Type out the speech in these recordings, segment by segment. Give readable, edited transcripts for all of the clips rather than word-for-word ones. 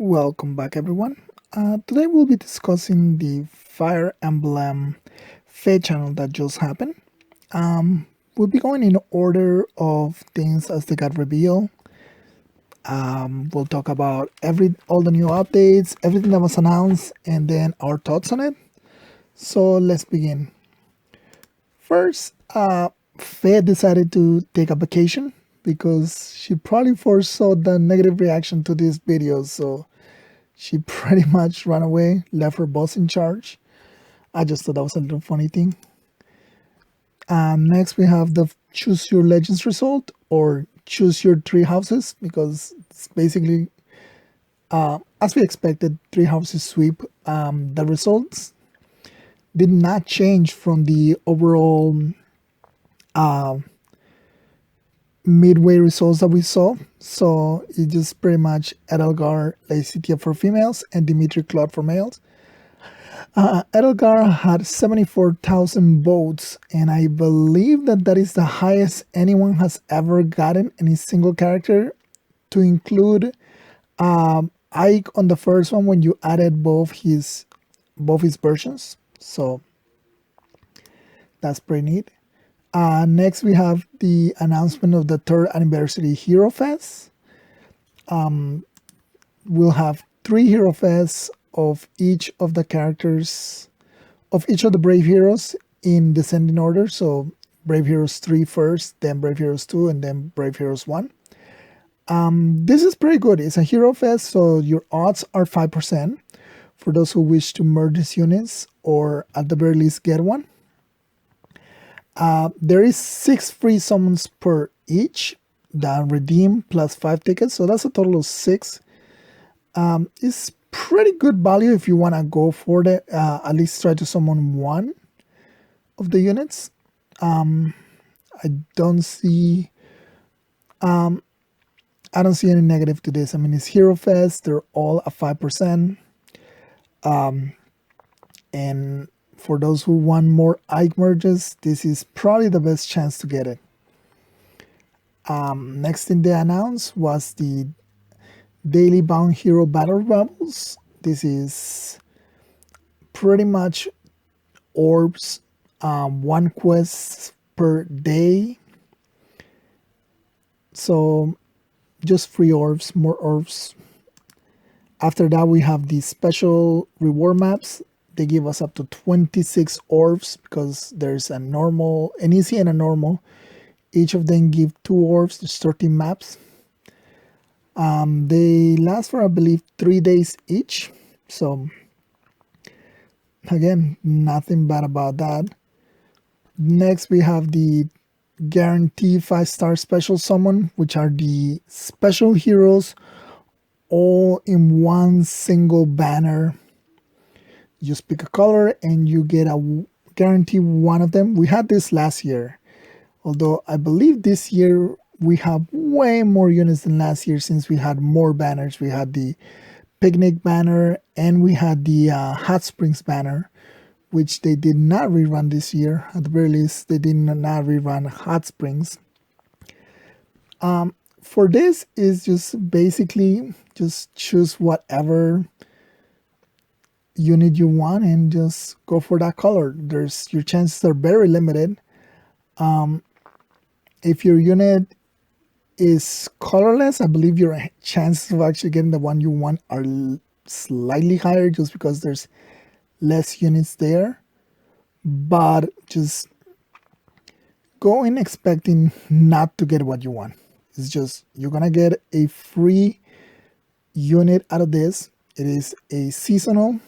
Welcome back, everyone. Today we'll be discussing the Fire Emblem FEH Channel that just happened. We'll be going in order of things as they got revealed. We'll talk about all the new updates, everything that was announced, and then our thoughts on it. So let's begin. First, Faye decided to take a vacation because she probably foresaw the negative reaction to this video, so she pretty much ran away, left her boss in charge. I just thought that was a little funny thing. Next, we have the Choose Your Legends result, or Choose Your Three Houses, because it's basically, as we expected, three houses sweep. The results did not change from the overall midway results that we saw. So it just pretty much Edelgar, Laetitia for females, and Dimitri Claude for males. Edelgar had 74,000 votes, and I believe that is the highest anyone has ever gotten any single character, to include Ike on the first one when you added both his versions. So that's pretty neat. Next, we have the announcement of the 3rd anniversary Hero Fest. We'll have 3 Hero Fests of each of the characters, of each of the Brave Heroes in descending order. So Brave Heroes 3 first, then Brave Heroes 2, and then Brave Heroes 1. This is pretty good. It's a Hero Fest, so your odds are 5% for those who wish to merge these units, or at the very least get one. There is 6 free summons per each that redeem plus 5 tickets, so that's a total of 6. It's pretty good value if you want to go for it. At least try to summon one of the units. I don't see any negative to this. I mean, it's Hero Fest. They're all at 5%. And for those who want more Ike merges, this is probably the best chance to get it. Next thing they announced was the Daily Bound Hero Battle Bubbles. This is pretty much orbs, 1 quest per day. So just free orbs, more orbs. After that, we have the special reward maps. They give us up to 26 orbs because there's a normal, an easy and a normal. Each of them give 2 orbs. There's 13 maps. They last for, I believe, 3 days each. So again, nothing bad about that. Next, we have the guarantee 5-star special summon, which are the special heroes all in one single banner. You just pick a color and you get a guarantee one of them. We had this last year, although I believe this year we have way more units than last year, since we had more banners. We had the picnic banner and we had the hot springs banner, which they did not rerun this year. At the very least, they did not rerun hot springs. For this is just basically just choose whatever unit you want and just go for that color. Your chances are very limited. If your unit is colorless, I believe your chances of actually getting the one you want are slightly higher, just because there's less units there. But just go in expecting not to get what you want. It's just, you're gonna get a free unit out of this. It is a seasonal.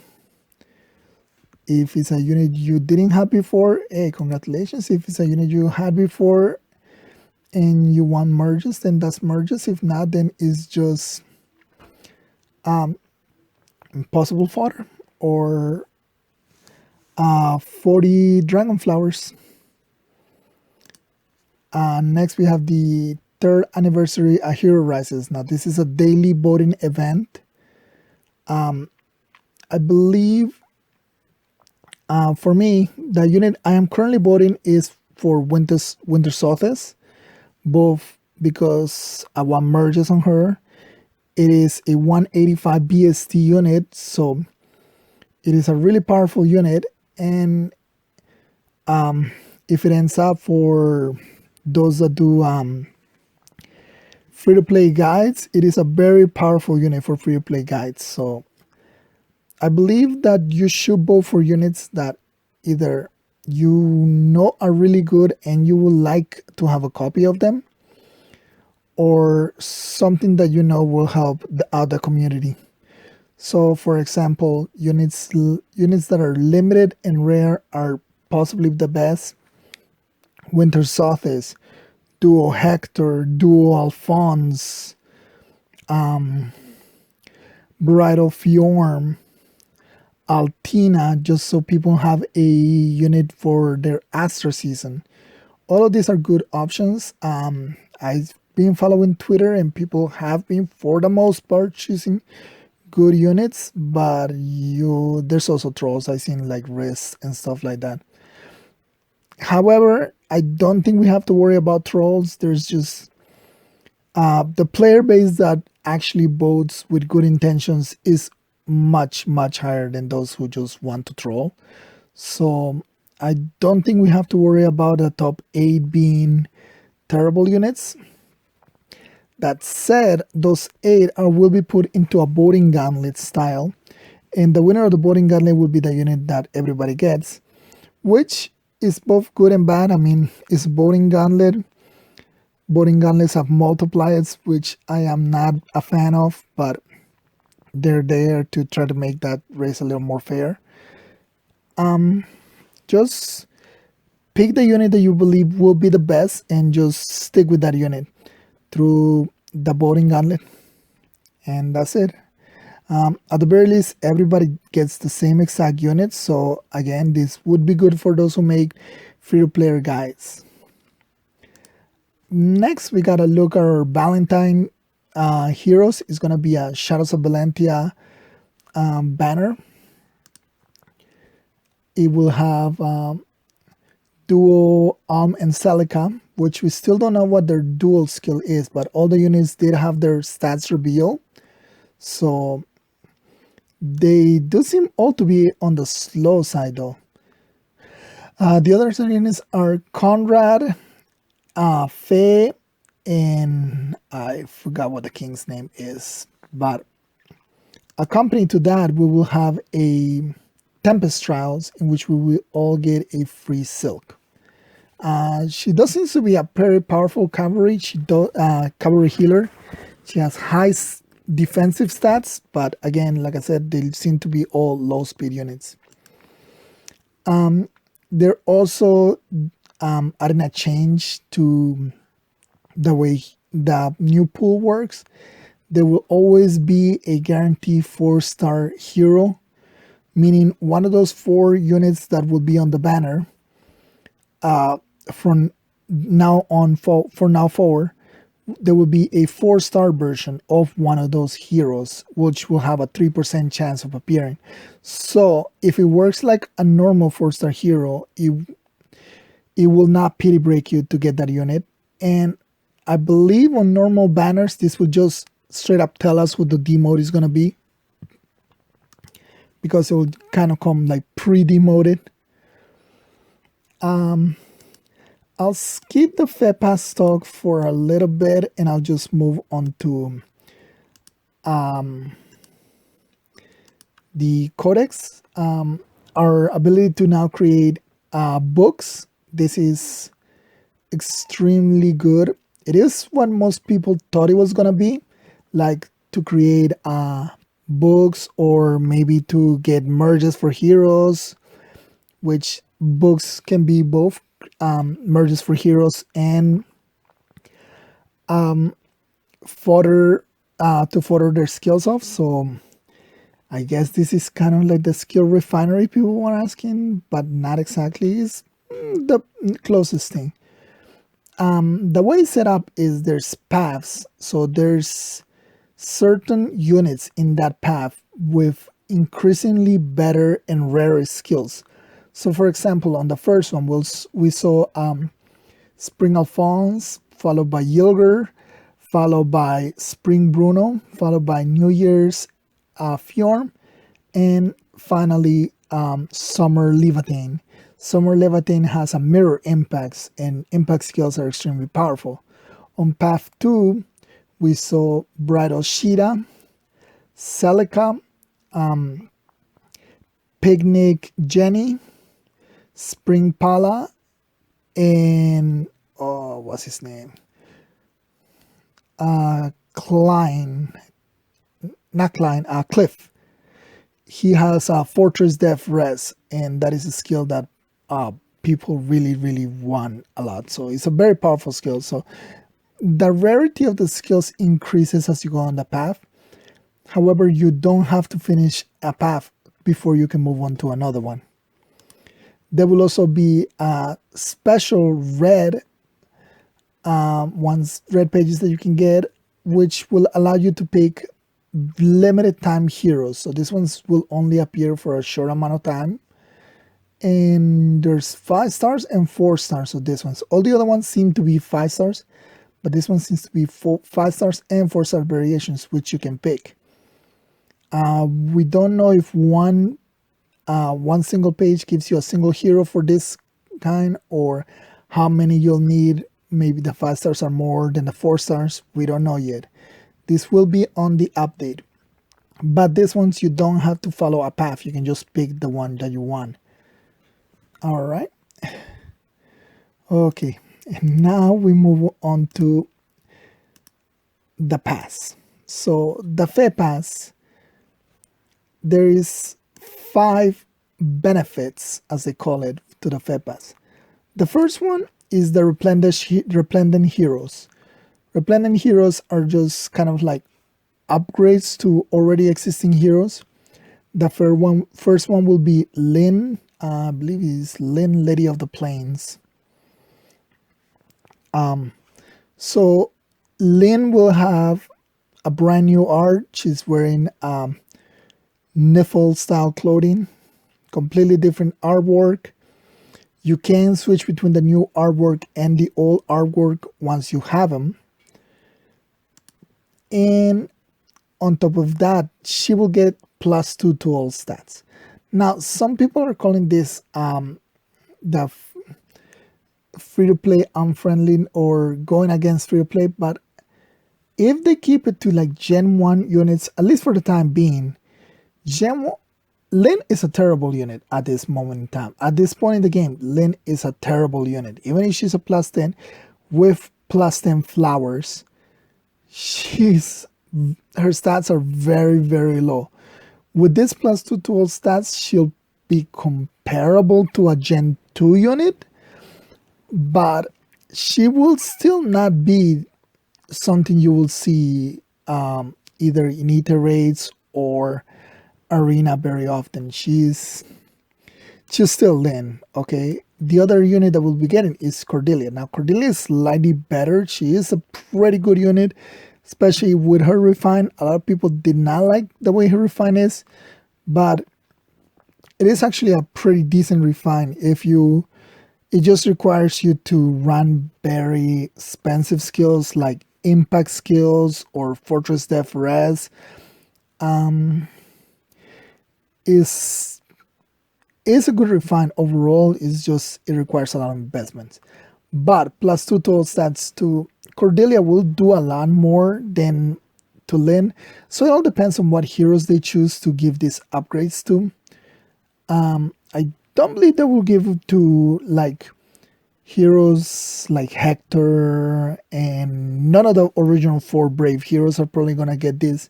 If it's a unit you didn't have before, hey, congratulations. If it's a unit you had before and you want merges, then that's merges. If not, then it's just impossible fodder, or 40 dragon flowers. Next, we have the 3rd anniversary A Hero Rises. Now, this is a daily voting event. I believe for me, the unit I am currently voting is for Winter Solstice, both because I want merges on her It is a 185 BST unit, so it is a really powerful unit. And if it ends up for those that do free-to-play guides, it is a very powerful unit for free-to-play guides. So I believe that you should go for units that either you know are really good and you would like to have a copy of them, or something that you know will help out the community. So, for example, units that are limited and rare are possibly the best. Winter Sothis, Duo Hector, Duo Alphonse, Bridal Fjorm, Altina, just so people have a unit for their Astra season. All of these are good options. I've been following Twitter and people have been, for the most part, choosing good units, but there's also trolls. I've seen like Risk and stuff like that. However, I don't think we have to worry about trolls. There's just the player base that actually votes with good intentions is much, much higher than those who just want to troll. So I don't think we have to worry about the top 8 being terrible units. That said, those 8 will be put into a voting gauntlet style, and the winner of the voting gauntlet will be the unit that everybody gets, which is both good and bad. I mean, it's voting gauntlet. Voting gauntlets have multipliers, which I am not a fan of, but they're there to try to make that race a little more fair. Just pick the unit that you believe will be the best and just stick with that unit through the voting gauntlet, and that's it. At the very least, everybody gets the same exact unit, so again, this would be good for those who make free-to-player guides. Next, we gotta look at our Valentine heroes. It's gonna be a Shadows of Valentia banner. It will have Duo and Celica, which we still don't know what their dual skill is, but all the units did have their stats revealed. So they do seem all to be on the slow side though. The other units are Conrad, Faye, and I forgot what the king's name is, but accompanying to that, we will have a Tempest Trials in which we will all get a free silk. She does seem to be a very powerful cavalry. Cavalry healer. She has high defensive stats, but again, like I said, they seem to be all low speed units. They're also adding a change to the way the new pool works. There will always be a guaranteed 4-star hero, meaning one of those 4 units that will be on the banner from now on forward, there will be a 4-star version of one of those heroes, which will have a 3% chance of appearing. So if it works like a normal 4-star hero, it will not pity break you to get that unit. And I believe on normal banners, this will just straight up tell us what the demote is going to be, because it will kind of come like pre-demoted. I'll skip the FEPAS talk for a little bit and I'll just move on to the Codex. Our ability to now create books. This is extremely good. It is what most people thought it was going to be, like to create books or maybe to get merges for heroes, which books can be both merges for heroes and fodder to fodder their skills off. So I guess this is kind of like the skill refinery people were asking, but not exactly. Is the closest thing. The way it's set up is there's paths, so there's certain units in that path with increasingly better and rarer skills. So for example, on the first one, we saw Spring Alphonse, followed by Yilger, followed by Spring Bruno, followed by New Year's Fjorm, and finally Summer Leviathan. Summer Leviathan has a mirror impacts, and impact skills are extremely powerful. On path 2, we saw Bright Oshida, Celica, Picnic Jenny, Spring Pala, and what's his name? Klein, not Klein, Cliff. He has a Fortress Def Res, and that is a skill that people really want a lot. So it's a very powerful skill. So the rarity of the skills increases as you go on the path. However, you don't have to finish a path before you can move on to another one. There will also be special red red pages that you can get, which will allow you to pick limited time heroes. So these ones will only appear for a short amount of time. And there's 5 stars and 4 stars of these ones. All the other ones seem to be 5 stars, but this one seems to be 5 stars and 4-star variations, which you can pick. We don't know if one single page gives you a single hero for this kind, or how many you'll need. Maybe the 5 stars are more than the 4 stars. We don't know yet. This will be on the update. But this ones, you don't have to follow a path. You can just pick the one that you want. Alright. Okay. And now we move on to the pass. So the FEH pass, there is 5 benefits, as they call it, to the FEH pass. The first one is the Resplendent Heroes. Resplendent Heroes are just kind of like upgrades to already existing heroes. The first one will be Lyn. I believe it's Lyn, Lady of the Plains. So Lyn will have a brand new art. She's wearing Niffle style clothing, completely different artwork. You can switch between the new artwork and the old artwork once you have them. And on top of that, she will get +2 to all stats. Now, some people are calling this the free-to-play unfriendly or going against free-to-play, but if they keep it to like Gen 1 units, at least for the time being, Lyn is a terrible unit at this moment in time. At this point in the game, Lyn is a terrible unit. Even if she's a +10 with +10 flowers, her stats are very low. With this +2 to all stats, she'll be comparable to a Gen 2 unit, but she will still not be something you will see either in Ether raids or arena very often. She's still Lyn, okay? The other unit that we'll be getting is Cordelia. Now, Cordelia is slightly better. She is a pretty good unit, especially with her refine. A lot of people did not like the way her refine is, but it is actually a pretty decent refine. It just requires you to run very expensive skills like impact skills or Fortress Def Res. Is a good refine overall. It's just it requires a lot of investment. But +2 to all stats to Cordelia will do a lot more than to Lyn. So it all depends on what heroes they choose to give these upgrades to. I don't believe they will give it to like heroes like Hector, and none of the original 4 Brave heroes are probably gonna get this,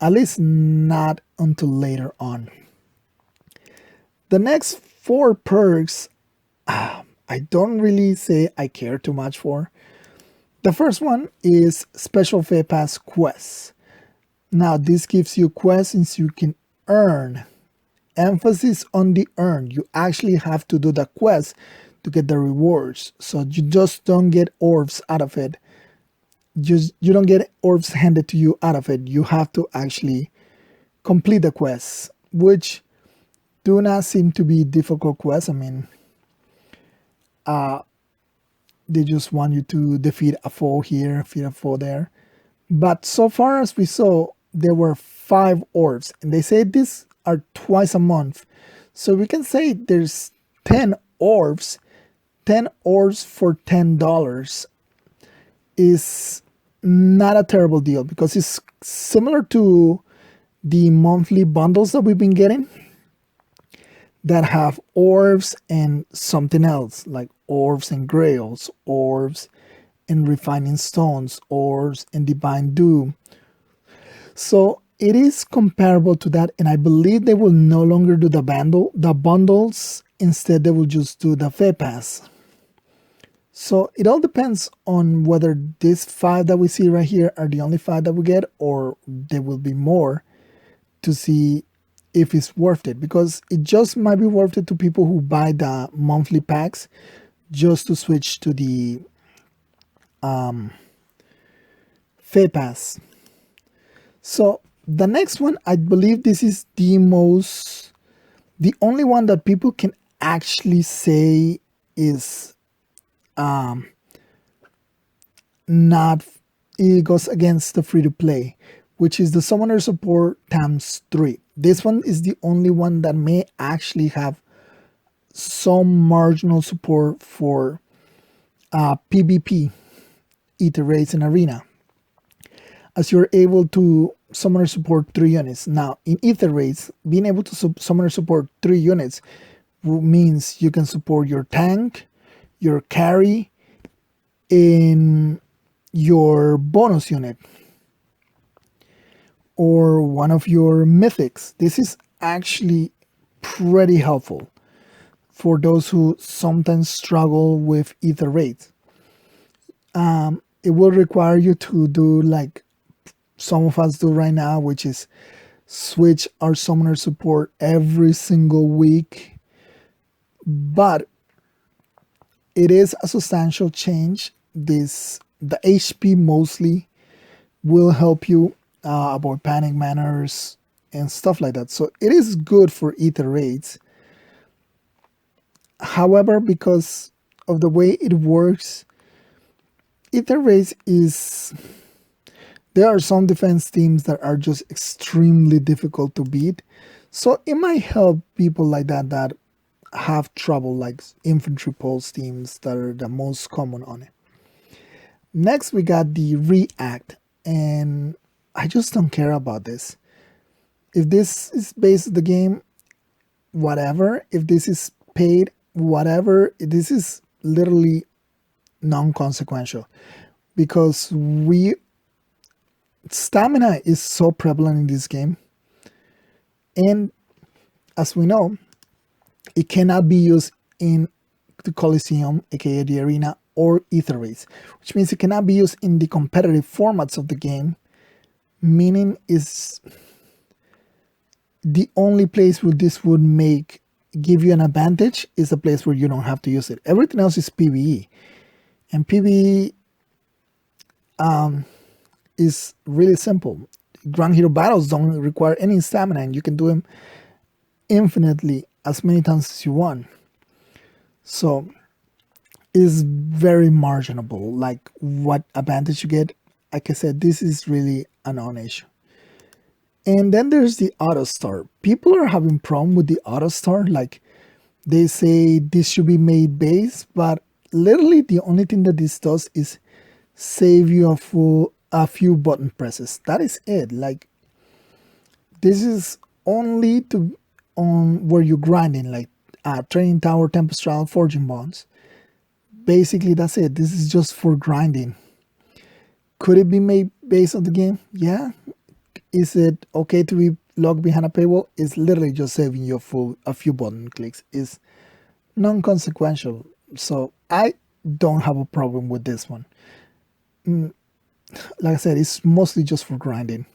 at least not until later on. The next 4 perks, I don't really say I care too much for. The first one is Special FEH Pass Quests. Now, this gives you quests since you can earn. Emphasis on the earn. You actually have to do the quest to get the rewards. So you just don't get orbs out of it. You don't get orbs handed to you out of it. You have to actually complete the quests, which do not seem to be difficult quests. I mean, they just want you to defeat a foe here, defeat a foe there. But so far as we saw, there were 5 orbs, and they say these are twice a month. So we can say there's 10 orbs. 10 orbs for $10 is not a terrible deal because it's similar to the monthly bundles that we've been getting that have orbs and something else, like orbs and grails, orbs and refining stones, orbs and divine dew. So it is comparable to that, and I believe they will no longer do the bundles. Instead, they will just do the FEH pass. So it all depends on whether these 5 that we see right here are the only 5 that we get, or there will be more to see if it's worth it, because it just might be worth it to people who buy the monthly packs just to switch to the FEH pass. So the next one, I believe this is the only one that people can actually say is not, it goes against the free to play, which is the summoner support times 3. This one is the only one that may actually have some marginal support for PvP, Ether Raids, and Arena, as you're able to summoner support 3 units. Now, in Ether Raids, being able to summoner support 3 units means you can support your tank, your carry, in your bonus unit, or one of your mythics. This is actually pretty helpful for those who sometimes struggle with Ether Raids. It will require you to do like some of us do right now, which is switch our summoner support every single week. But it is a substantial change. The HP mostly will help you avoid panic manners and stuff like that. So it is good for Ether Raids. However, because of the way it works, Ether Raids is... there are some defense teams that are just extremely difficult to beat. So it might help people like that have trouble, like infantry pulse teams that are the most common on it. Next, we got the React, and I just don't care about this. If this is based on the game, whatever. If this is paid, whatever. This is literally non-consequential, because stamina is so prevalent in this game, and as we know, it cannot be used in the Coliseum, aka the arena, or Ether Raids, which means it cannot be used in the competitive formats of the game, meaning is the only place where this would give you an advantage is a place where you don't have to use it. Everything else is PvE, and PvE is really simple. Ground hero battles don't require any stamina, and you can do them infinitely as many times as you want. So it's very marginable, like what advantage you get. Like I said, this is really a non-issue. And then there's the auto start. People are having problem with the auto start. Like, they say this should be made base, but literally the only thing that this does is save you a few button presses. That is it. Like, this is only on where you're grinding, like Training Tower, Tempest Trials, Forging Bonds. Basically, that's it. This is just for grinding. Could it be made based on the game? Yeah. Is it okay to be locked behind a paywall? It's literally just saving you a few button clicks. It's non-consequential. So I don't have a problem with this one. Like I said, it's mostly just for grinding.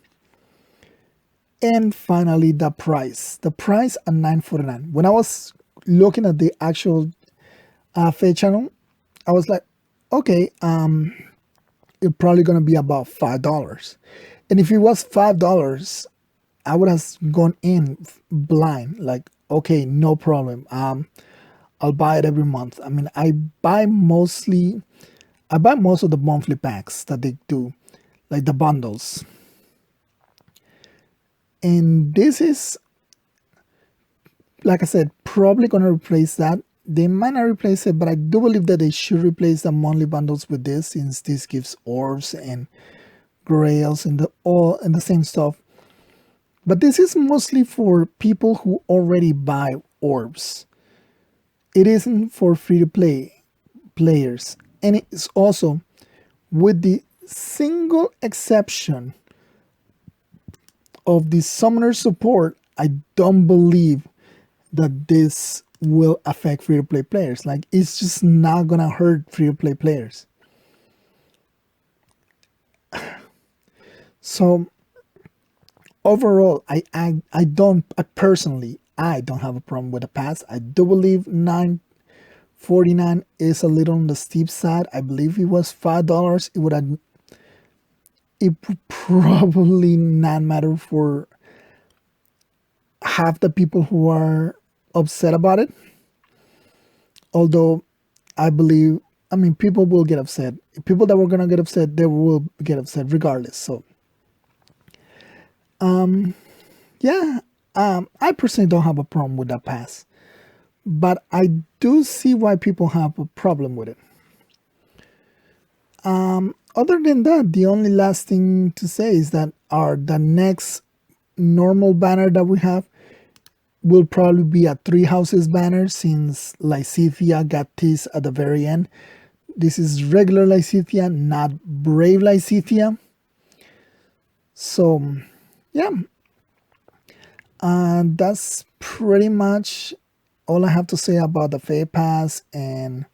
And finally, the price. The price at $9.49. When I was looking at the actual FEH channel, I was like, okay, it's probably gonna be about $5. And if it was $5, I would have gone in blind, like, okay, no problem. I'll buy it every month. I mean, I buy most of the monthly packs that they do. like the bundles. And this is, like I said, probably going to replace that. They might not replace it, but I do believe that they should replace the monthly bundles with this, since this gives orbs and grails and the all and the same stuff. But this is mostly for people who already buy orbs. It isn't for free to play players. And it's also, with the single exception of the summoner support, I don't believe that this will affect free to play players. Like, it's just not gonna hurt free to play players. So overall, I personally, I don't have a problem with the pass. I do believe 9.49 is a little on the steep side. I believe it was $5. It would probably not matter for half the people who are upset about it. Although I believe, I mean, people will get upset. People that were gonna get upset, they will get upset regardless. So yeah, I personally don't have a problem with that pass, but I do see why people have a problem with it. Other than that, the only last thing to say is that the next normal banner that we have will probably be a Three Houses banner, since Lysithea got this at the very end. This is regular Lysithea, not Brave Lysithea. So yeah, that's pretty much all I have to say about the FEH Pass and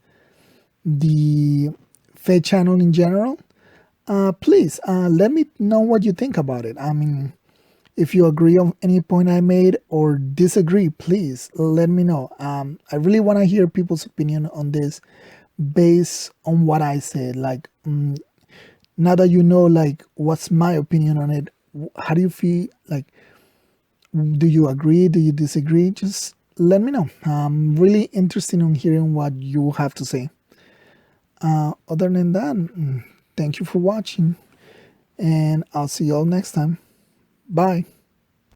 the FEH channel in general. Please let me know what you think about it. I mean, if you agree on any point I made or disagree, please let me know. I really want to hear people's opinion on this based on what I said. Like, now that you know, like, what's my opinion on it, how do you feel? Like, do you agree? Do you disagree? Just let me know. I'm really interested in hearing what you have to say. Other than that, thank you for watching, and I'll see you all next time. Bye.